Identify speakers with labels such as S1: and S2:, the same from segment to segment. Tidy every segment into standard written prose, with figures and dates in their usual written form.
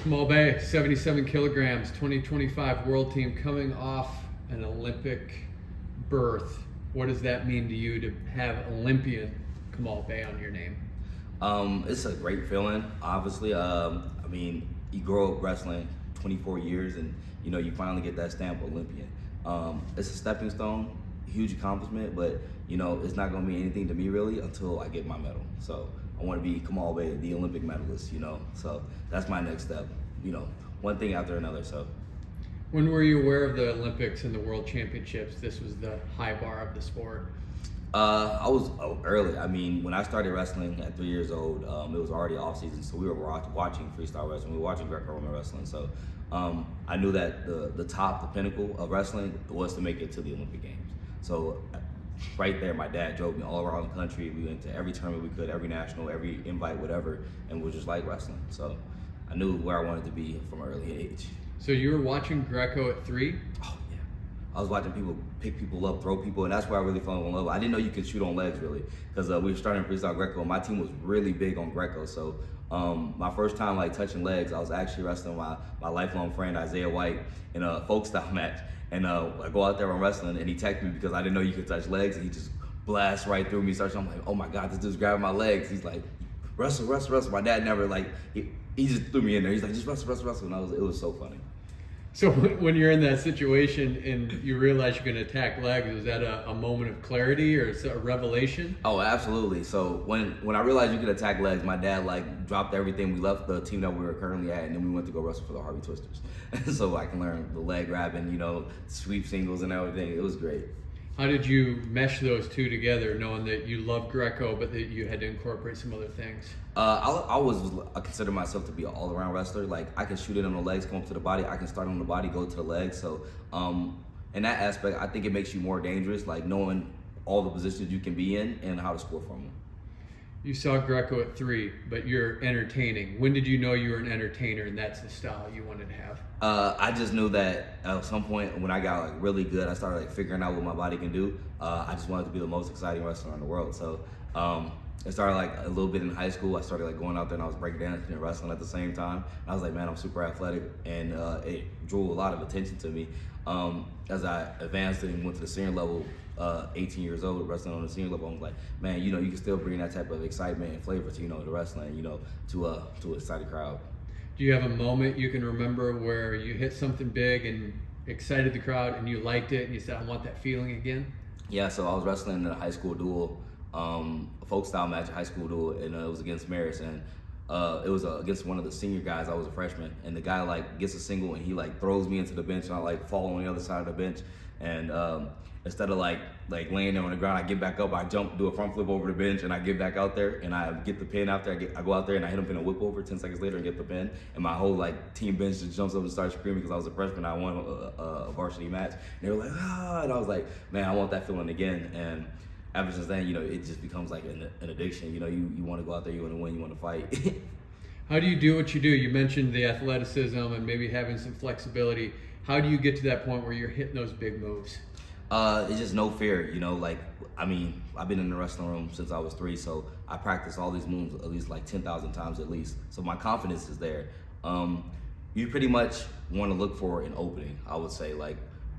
S1: Kamal Bay, 77 kilograms, 2025 world team coming off an Olympic berth. What does that mean to you to have Olympian Kamal Bay on your name?
S2: It's a great feeling, obviously. You grow up wrestling 24 years and, you finally get that stamp Olympian. It's a stepping stone, huge accomplishment, but, it's not going to mean anything to me really until I get my medal. So I want to be Kamal Bay, the Olympic medalist, So that's my next step, one thing after another, so.
S1: When were you aware of the Olympics and the World Championships? This was the high bar of the sport.
S2: I was early. When I started wrestling at 3 years old, it was already off season, so we were watching freestyle wrestling. We were watching Greco-Roman wrestling. So I knew that the pinnacle of wrestling was to make it to the Olympic Games. So right there, my dad drove me all around the country. We went to every tournament we could, every national, every invite, whatever, and we just like wrestling. So I knew where I wanted to be from an early age.
S1: So you were watching Greco at 3?
S2: Oh yeah, I was watching people pick people up, throw people, and that's where I really fell in love. I didn't know you could shoot on legs really, because we were starting freestyle Greco, and my team was really big on Greco. So my first time touching legs, I was actually wrestling my lifelong friend Isaiah White in a folk style match, and I go out there on wrestling, and he texted me because I didn't know you could touch legs, and he just blasts right through me. I'm like, oh my God, this dude's grabbing my legs. He's like, wrestle, wrestle, wrestle. My dad never he just threw me in there. He's like, just wrestle, wrestle, wrestle, and it was so funny.
S1: So when you're in that situation and you realize you're going to attack legs, is that a moment of clarity or is it a revelation?
S2: Oh, absolutely. So when I realized you could attack legs, my dad dropped everything. We left the team that we were currently at, and then we went to go wrestle for the Harvey Twisters. So I can learn the leg grabbing, sweep singles and everything. It was great.
S1: How did you mesh those two together, knowing that you loved Greco, but that you had to incorporate some other things?
S2: I consider myself to be an all-around wrestler. I can shoot it on the legs, come up to the body. I can start on the body, go to the legs. So in that aspect, I think it makes you more dangerous, knowing all the positions you can be in and how to score from them.
S1: You saw Greco at 3, but you're entertaining. When did you know you were an entertainer and that's the style you wanted to have?
S2: I just knew that at some point when I got really good, I started figuring out what my body can do. I just wanted to be the most exciting wrestler in the world. So it started a little bit in high school. I started going out there and I was breakdancing and wrestling at the same time. And I was like, man, I'm super athletic, and it drew a lot of attention to me. As I advanced and went to the senior level, 18 years old, wrestling on the senior level, I was like, man, you can still bring that type of excitement and flavor to the wrestling, to an excited crowd.
S1: Do you have a moment you can remember where you hit something big and excited the crowd and you liked it and you said, I want that feeling again?
S2: Yeah, so I was wrestling in a high school duel, a folk style match, a high school duel, and it was against Maris, and it was against one of the senior guys. I was a freshman, and the guy gets a single and he throws me into the bench, and I fall on the other side of the bench, and instead of laying there on the ground, I get back up, I jump, do a front flip over the bench, and I get back out there, and I get the pin after. I go out there and I hit him in a whip over 10 seconds later and get the pin, and my whole team bench just jumps up and starts screaming because I was a freshman. I won a varsity match, and they were like, ah, and I was like, man, I want that feeling again. And ever since then, it just becomes an addiction. You want to go out there, you want to win, you want to fight.
S1: How do you do what you do? You mentioned the athleticism and maybe having some flexibility. How do you get to that point where you're hitting those big moves?
S2: It's just no fear, I've been in the wrestling room since I was 3, so I practice all these moves at least 10,000 times at least. So my confidence is there. You pretty much want to look for an opening, I would say.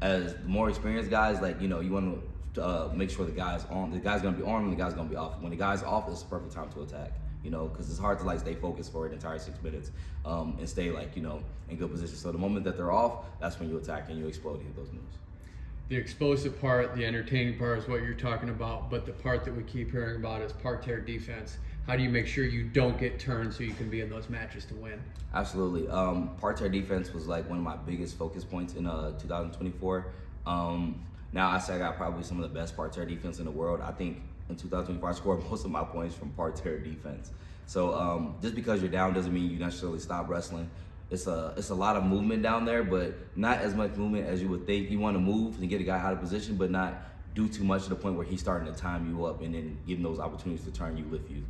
S2: As the more experienced guys, you want to make sure the guy's on. The guy's gonna be on and the guy's gonna be off. When the guy's off, it's the perfect time to attack. Because it's hard to stay focused for an entire 6 minutes and stay in good position. So the moment that they're off, that's when you attack and you explode and hit those moves.
S1: The explosive part, the entertaining part is what you're talking about, but the part that we keep hearing about is parterre defense. How do you make sure you don't get turned so you can be in those matches to win?
S2: Absolutely. Parterre defense was one of my biggest focus points in 2024. Now I say I got probably some of the best parterre defense in the world. I think in 2024 I scored most of my points from parterre defense. So just because you're down doesn't mean you necessarily stop wrestling. It's a lot of movement down there, but not as much movement as you would think. You want to move and get a guy out of position, but not do too much to the point where he's starting to time you up and then giving those opportunities to turn you, lift you.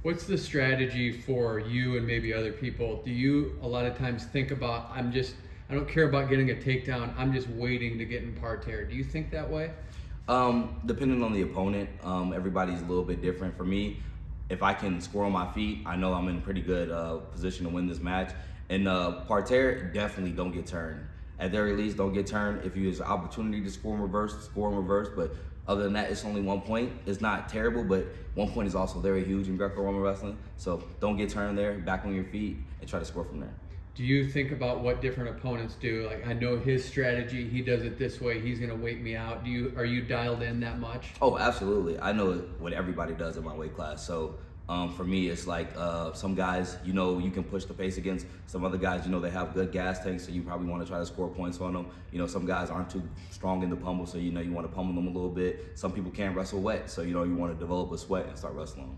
S1: What's the strategy for you and maybe other people? Do you a lot of times think about, I don't care about getting a takedown, I'm just waiting to get in parterre? Do you think that way?
S2: Depending on the opponent, everybody's a little bit different. For me, if I can score on my feet, I know I'm in a pretty good position to win this match. And parterre, definitely don't get turned. At the very least, don't get turned. If you use an opportunity to score in reverse. But other than that, it's only 1 point. It's not terrible, but 1 point is also very huge in Greco-Roman wrestling. So don't get turned there, back on your feet, and try to score from there.
S1: Do you think about what different opponents do? Like, I know his strategy, he does it this way, he's gonna wait me out. Are you dialed in that much?
S2: Oh, absolutely. I know what everybody does in my weight class. So for me, it's like some guys, you can push the pace against. Some other guys, they have good gas tanks, so you probably want to try to score points on them. Some guys aren't too strong in the pummel, so you want to pummel them a little bit. Some people can't wrestle wet, so you want to develop a sweat and start wrestling them.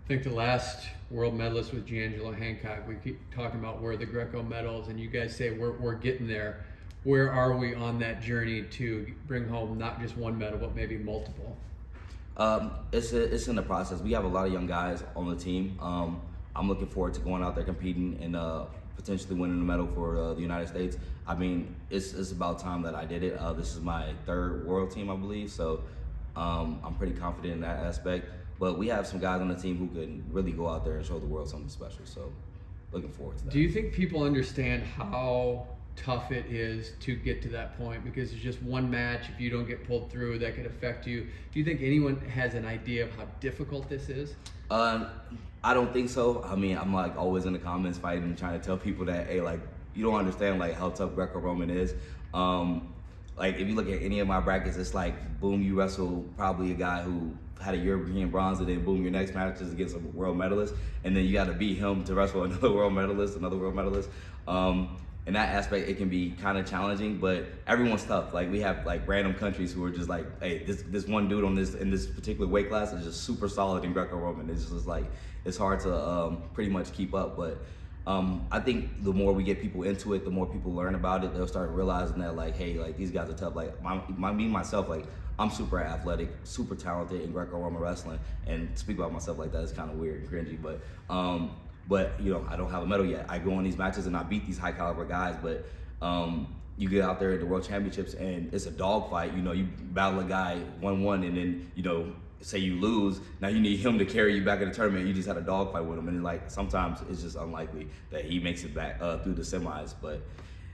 S1: I think the last world medalist was D'Angelo Hancock. We keep talking about where the Greco medals, and you guys say we're getting there. Where are we on that journey to bring home not just one medal, but maybe multiple?
S2: It's in the process. We have a lot of young guys on the team. I'm looking forward to going out there competing and potentially winning a medal for the United States. I mean, it's about time that I did it. This is my 3rd world team, I believe, so I'm pretty confident in that aspect. But we have some guys on the team who can really go out there and show the world something special, so looking forward to that.
S1: Do you think people understand how tough it is to get to that point? Because it's just one match. If you don't get pulled through, that could affect you. Do you think anyone has an idea of how difficult this is?
S2: I don't think so. I mean, I'm like always in the comments fighting and trying to tell people that, hey, like, you don't understand like how tough Greco-Roman is. Like, if you look at any of my brackets, it's like, boom, you wrestle probably a guy who had a European bronze, and then boom, your next match is against a world medalist, and then you got to beat him to wrestle another world medalist. In that aspect, it can be kind of challenging, but everyone's tough. Like, we have like random countries who are just like, hey, this one dude in this particular weight class is just super solid in Greco-Roman. It's just like, it's hard to pretty much keep up, but I think the more we get people into it, the more people learn about it, they'll start realizing that, like, hey, like, these guys are tough. Like, myself, like, I'm super athletic, super talented in Greco-Roman wrestling, and to speak about myself like that is kind of weird and cringy, but I don't have a medal yet. I go on these matches and I beat these high caliber guys, but you get out there at the World Championships and it's a dogfight. You battle a guy 1-1, and then say you lose, now you need him to carry you back in the tournament. You just had a dogfight with him, and like sometimes it's just unlikely that he makes it back through the semis. But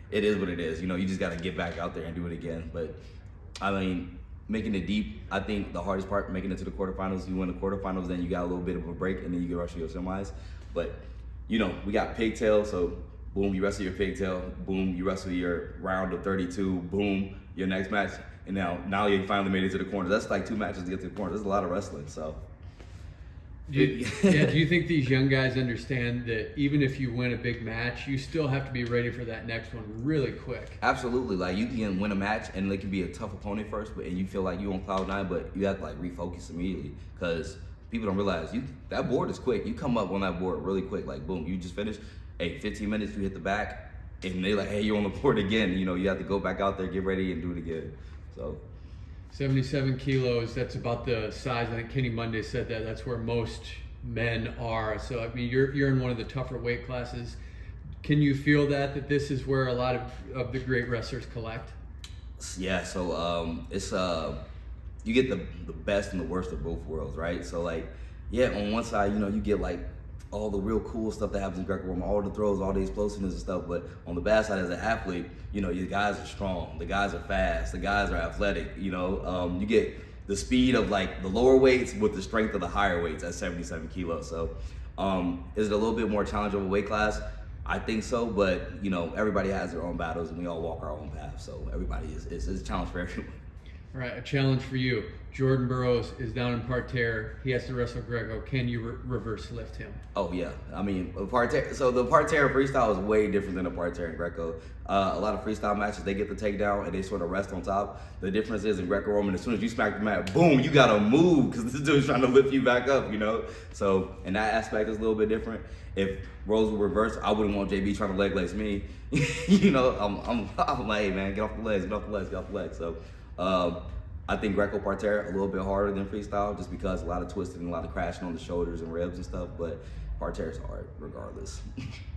S2: it is what it is. You just got to get back out there and do it again. But I mean, making it deep, I think the hardest part, making it to the quarterfinals. You win the quarterfinals, then you got a little bit of a break, and then you get rush to your semis. But we got pigtail, so boom, you wrestle your pigtail. Boom, you wrestle your round of 32. Boom, your next match. And now you finally made it to the corner. That's like 2 matches to get to the corner. There's a lot of wrestling, so.
S1: Do you think these young guys understand that even if you win a big match, you still have to be ready for that next one really quick?
S2: Absolutely. Like, you can win a match and it can be a tough opponent first, and you feel like you're on cloud 9, but you have to like refocus immediately, because people don't realize that board is quick. You come up on that board really quick. Like, boom, you just finished. Hey, 15 minutes, you hit the back, and they're like, hey, you're on the board again. You have to go back out there, get ready, and do it again. So
S1: 77 kilos, that's about the size. I think Kenny Monday said that's where most men are. So I mean, you're in one of the tougher weight classes. Can you feel that this is where a lot of the great wrestlers collect?
S2: Yeah, so it's you get the best and the worst of both worlds, right? So like, yeah, on one side, you get like all the real cool stuff that happens in Greco-Roman, all the throws, all the explosiveness and stuff. But on the bad side, as an athlete, your guys are strong, the guys are fast, the guys are athletic. You get the speed of like the lower weights with the strength of the higher weights at 77 kilos. So is it a little bit more challenging of a weight class? I think so, but everybody has their own battles, and we all walk our own path. So everybody it's a challenge for everyone.
S1: All right, a challenge for you. Jordan Burroughs is down in parterre. He has to wrestle Greco. Can you reverse lift him?
S2: Oh yeah, I mean parterre. So the parterre freestyle is way different than the parterre in Greco. A lot of freestyle matches, they get the takedown and they sort of rest on top. The difference is in Greco-Roman, as soon as you smack the mat, boom, you gotta move, because this dude's trying to lift you back up. So in that aspect, it's a little bit different. If roles were reversed, I wouldn't want JB trying to leg lace me. I'm like, hey man, get off the legs. So I think Greco parterre a little bit harder than freestyle, just because a lot of twisting and a lot of crashing on the shoulders and ribs and stuff, but parterre is hard regardless.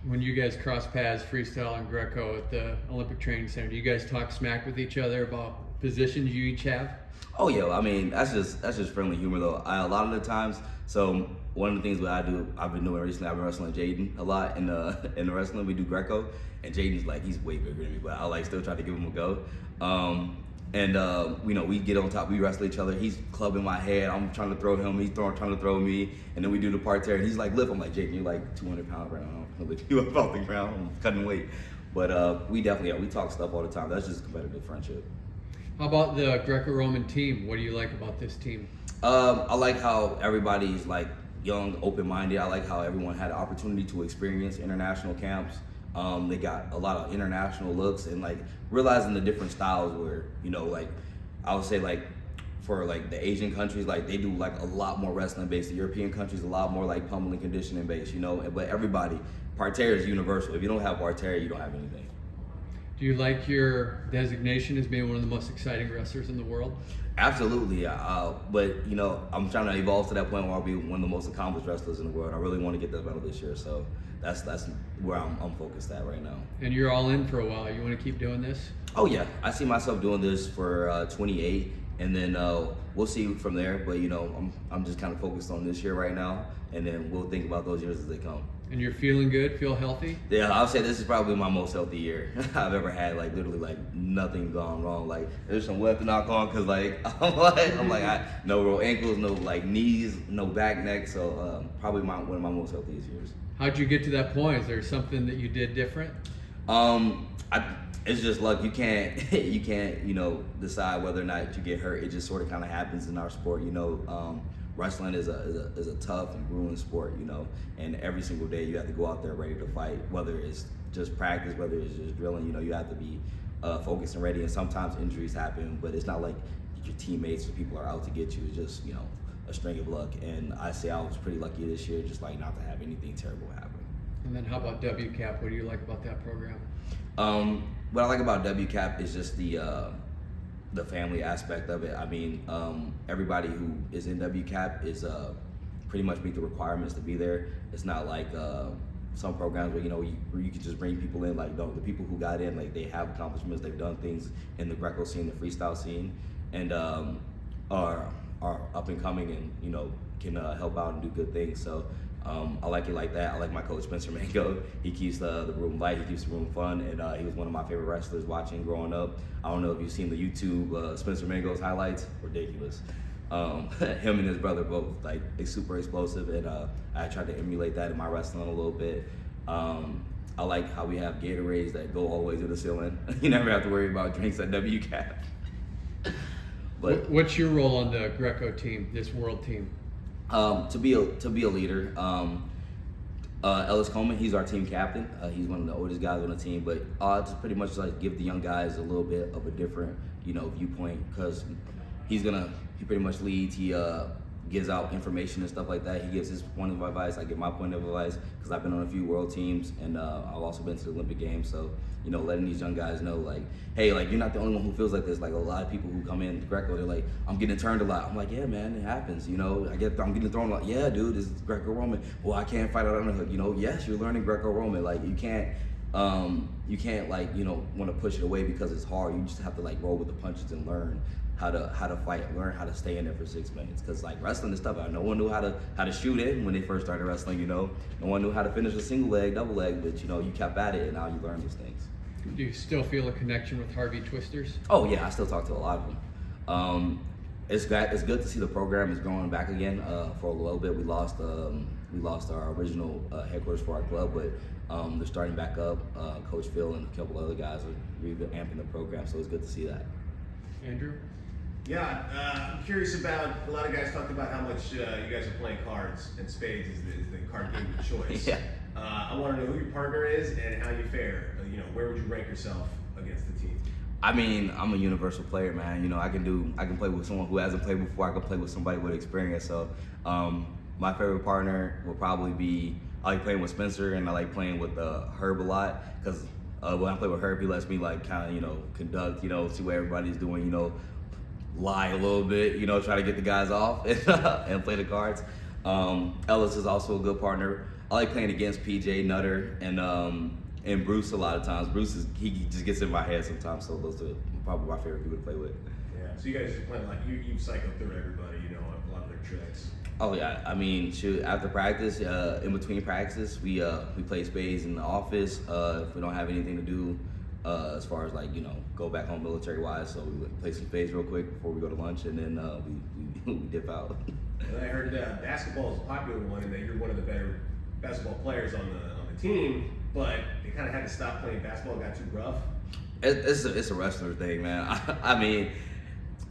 S1: When you guys cross paths, freestyle and Greco at the Olympic Training Center, do you guys talk smack with each other about positions you each have?
S2: Oh yeah, I mean, that's just friendly humor though. A lot of the times, so one of the things that I've been doing recently, I've been wrestling Jaden a lot in the wrestling. We do Greco, and Jaden's like, he's way bigger than me, but I like still try to give him a go. We get on top, we wrestle each other. He's clubbing my head, I'm trying to throw him, he's trying to throw me, and then we do the parterre, and he's like, lift. I'm like, Jaden, you're like 200 pounds right now. I'm lift you up off the ground, I'm cutting weight. But we definitely, we talk stuff all the time. That's just competitive friendship.
S1: How about the Greco-Roman team? What do you like about this team?
S2: I like how everybody's like young, open-minded. I like how everyone had an opportunity to experience international camps. They got a lot of international looks and like realizing the different styles where, like I would say like for like the Asian countries, like they do like a lot more wrestling based. The European countries, a lot more like pummeling conditioning based, but everybody, parterre is universal. If you don't have parterre, you don't have anything.
S1: Do you like your designation as being one of the most exciting wrestlers in the world?
S2: Absolutely, but I'm trying to evolve to that point where I'll be one of the most accomplished wrestlers in the world. I really want to get that medal this year, so that's where I'm focused at right now.
S1: And you're all in for a while. You want to keep doing this?
S2: Oh yeah, I see myself doing this for 28, and then we'll see from there. But I'm just kind of focused on this year right now, and then we'll think about those years as they come.
S1: And you're feeling good? Feel healthy?
S2: Yeah, I'll say this is probably my most healthy year I've ever had. Like literally, like nothing gone wrong. Like there's some left to knock on because I no real ankles, no like knees, no back, neck. So probably one of my most healthiest years.
S1: How'd you get to that point? Is there something that you did different?
S2: It's just luck. You can't decide whether or not you get hurt. It just sort of kind of happens in our sport. Wrestling is a tough and grueling sport, and every single day you have to go out there ready to fight, whether it's just practice, whether it's just drilling, you have to be focused and ready, and sometimes injuries happen, but it's not like your teammates or people are out to get you. It's just, a string of luck, and I say I was pretty lucky this year, just like not to have anything terrible happen.
S1: And then how about WCAP? What do you like about that program?
S2: What I like about WCAP is just the family aspect of it. I mean, everybody who is in WCAP is pretty much meet the requirements to be there. It's not like some programs where where you can just bring people in. Like the people who got in, like they have accomplishments, they've done things in the Greco scene, the freestyle scene, and are up and coming and can help out and do good things. So I like it like that. I like my coach Spencer Mango. He keeps the room light, he keeps the room fun, and he was one of my favorite wrestlers watching growing up. I don't know if you've seen the YouTube Spencer Mango's highlights, ridiculous. Him and his brother both like super explosive, and I tried to emulate that in my wrestling a little bit. I like how we have Gatorades that go all the way to the ceiling. You never have to worry about drinks at WCAP. But
S1: what's your role on the Greco team, this world team?
S2: To be a leader. Ellis Coleman, he's our team captain. He's one of the oldest guys on the team, but just pretty much like give the young guys a little bit of a different, viewpoint, because he pretty much leads. He gives out information and stuff like that. He gives his point of advice. I give my point of advice because I've been on a few world teams, and I've also been to the Olympic Games. So letting these young guys know, like, hey, like, you're not the only one who feels like this. Like, a lot of people who come in Greco, they're like, I'm getting turned a lot. I'm like, yeah, man, it happens. I'm getting thrown a lot. Yeah, dude, this is Greco-Roman. Well, I can't fight out on the hook. Yes, you're learning Greco-Roman. Like, you can't like, want to push it away because it's hard. You just have to like roll with the punches and learn how to fight, learn how to stay in there for 6 minutes. Because like wrestling is tough. No one knew how to shoot in when they first started wrestling. No one knew how to finish a single leg, double leg, but you kept at it, and now you learn these things.
S1: Do you still feel a connection with Harvey Twisters?
S2: Oh yeah, I still talk to a lot of them. It's good to see the program is growing back again. For a little bit, we lost our original headquarters for our club, but they're starting back up. Coach Phil and a couple other guys are revamping the program, so it's good to see that.
S1: Andrew?
S3: Yeah, I'm curious about, a lot of guys talked about how much you guys are playing cards, and spades is the card game of choice.
S2: Yeah.
S3: I want to know who your partner is and how you fare. Where would you rank yourself against the team?
S2: I mean, I'm a universal player, man. I can play with someone who hasn't played before. I can play with somebody with experience. So my favorite partner will probably be, I like playing with Spencer, and I like playing with Herb a lot, because when I play with Herb, he lets me like kind of conduct, see what everybody's doing, lie a little bit, try to get the guys off and play the cards. Ellis is also a good partner. I like playing against PJ, Nutter, and Bruce a lot of times. He just gets in my head sometimes, so those are probably my favorite people to play with.
S3: Yeah. So you guys are playing like you cycle through everybody, you know, a lot of their tricks.
S2: Oh yeah, I mean, shoot. After practice, in between practices, we play spades in the office. If we don't have anything to do, as far as like go back home military wise, so we would play some spades real quick before we go to lunch, and then we dip out.
S3: And I heard basketball is a popular one, and that you're one of the better basketball players on the team. But they kind of had to stop playing basketball. It got too rough.
S2: It's a wrestler thing, man. I mean,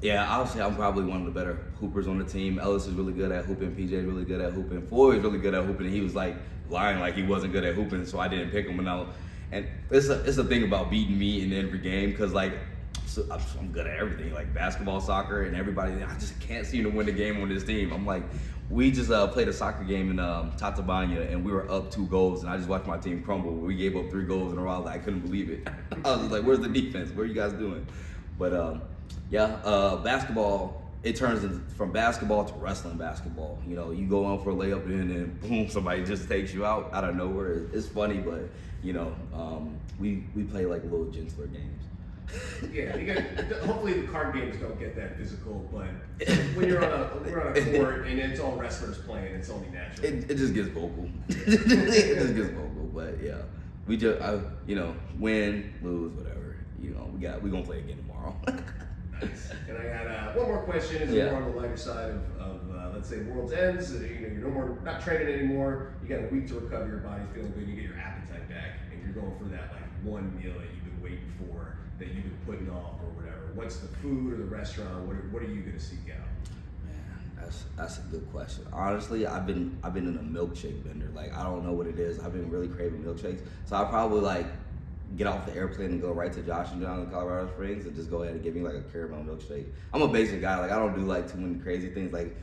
S2: yeah, obviously I'm probably one of the better hoopers on the team. Ellis is really good at hooping. PJ is really good at hooping. Floyd is really good at hooping. And he was like lying like he wasn't good at hooping, so I didn't pick him. And it's a thing about beating me in every game because like I'm good at everything, like basketball, soccer, and everybody. I just can't seem to win the game on this team. I'm like, we just played a soccer game in Tatabanya, and we were up 2 goals, and I just watched my team crumble. We gave up 3 goals in a row. I couldn't believe it. I was just like, where's the defense? What are you guys doing? But basketball, it turns from basketball to wrestling basketball. You go on for a layup and then boom, somebody just takes you out of nowhere. It's funny, but we play like little gentler games.
S3: Yeah, hopefully the card games don't get that physical, but when you're on a court and it's all wrestlers playing, it's only natural.
S2: It just gets vocal. It just gets vocal, but yeah, we just win, lose, whatever. We gonna play again tomorrow.
S3: Nice. And I got one more question. Is more on the lighter side of let's say World's Ends. You're no more not training anymore. You got a week to recover. Your body's feeling good. You get your appetite back, and you're going for that like one meal that you've been waiting for, that you've been putting off or whatever. What's the food or the restaurant? What are you gonna seek out?
S2: Man, that's a good question. Honestly, I've been in a milkshake vendor. Like I don't know what it is. I've been really craving milkshakes. So I probably like get off the airplane and go right to Josh and John in Colorado Springs and just go ahead and give me like a caramel milkshake. I'm a basic guy. Like I don't do like too many crazy things. Like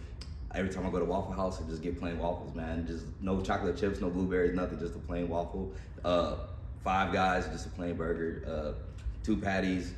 S2: every time I go to Waffle House, I just get plain waffles, man. Just no chocolate chips, no blueberries, nothing. Just a plain waffle. 5 Guys, just a plain burger. 2 patties,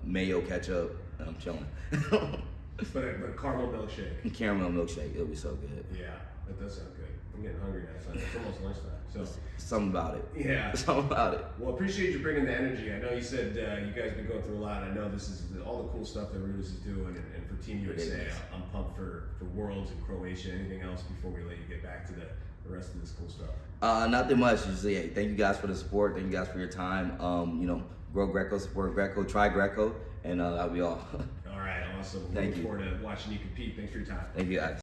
S2: mayo, ketchup, and I'm chilling.
S3: But a caramel milkshake.
S2: Caramel milkshake, it'll be so good.
S3: Yeah, that does sound good. I'm getting hungry now. It's almost lunchtime. So
S2: something about it.
S3: Yeah.
S2: Something about it.
S3: Well, appreciate you bringing the energy. I know you said you guys been going through a lot. I know this is all the cool stuff that Rudis is doing, and for Team USA, I'm pumped for Worlds in Croatia. Anything else before we let you get back to the rest of this cool stuff?
S2: Nothing much. Just say, hey, thank you guys for the support. Thank you guys for your time. Grow Greco, support Greco, try Greco, and that'll be all.
S3: All right, awesome.
S2: Thank
S3: Looking
S2: you.
S3: forward to watching you compete. Thanks for your time.
S2: Thank you guys.